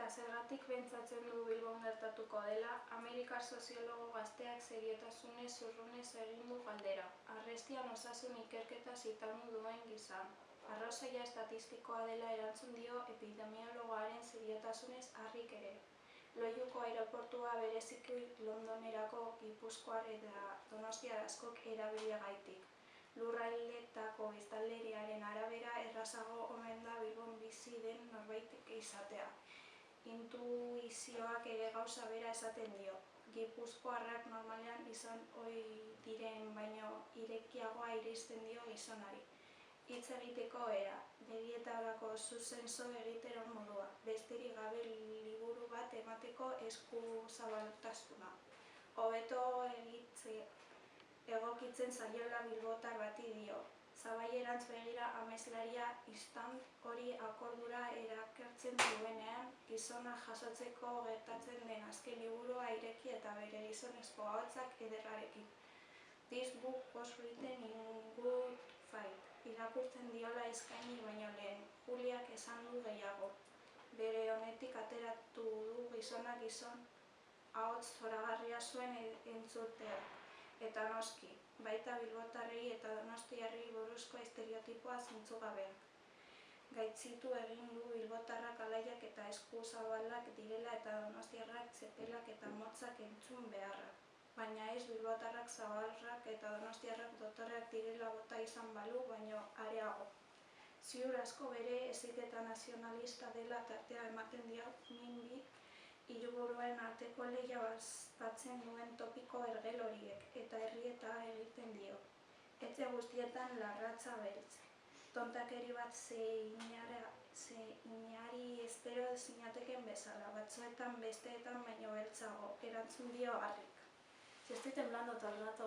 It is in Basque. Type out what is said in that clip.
Eta zergatik pentsatzen du Bilbon gertatuko dela, Amerikar soziologo gazteak seriotasunez zurrunez egin du galdera. Arrestian osasun ikerketa zitandu duen gizan. Arrazoia estatistikoa dela erantzun dio epidemiologoaren seriotasunez harrik ere. Loiuko aireportua bereziki Londonerako Gipuzkoar eta Donostiar askok erabiliagaitik. Lurraldeetako biztanleriaren arabera errazago omen da Bilbon bizi den norbaitek izatea. Intuizioak ere gauza bera esaten dio. Gipuzkoarrak normalean izan ohi diren baino irekiagoa iristen dio gizonari. Hitz egiteko era, begietarako zuzenzo egitero modua, besterik gabe liburu bat emateko eskuzabaltasuna. Hobeto egokitzen zaiola bilbotar bati dio. Zabaierantz begira ameslaria istant hori akordura erakartzen duenean, gizona jasotzeko gertatzen den azken liburua ireki eta bere gizonezko ahotsak ederrarekin. This book was written in good faith. Irakurtzen diola eskaini baino lehen, Juliak esan du gehiago. Bere honetik ateratu du gizona gizon ahots zoragarria zuen entzutea. Eta noski, baita bilbotarrei eta donostiarrei buruzko estereotipoa zentzugabeak. Gaitzitu egin du bilbotarrak alaiak eta eskuzabalak direla eta donostiarrak txepelak eta motzak entzun beharrak. Baina ez bilbotarrak zabalrak eta donostiarrak dotorreak direla bota izan balu, baino areago. Ziur asko bere heziketa nazionalista dela tartea ematen dio minbi, hiriburuen arteko lehia bazpatzen duen topiko ergel horiek, eta herrieta egiten dio. Etxe guztietan larratza beltz. Tontakeri bat ze inari espero zinateken bezala, batzuetan besteetan baino beltzago, erantzun dio harrik. Si estoy temblando todo el rato.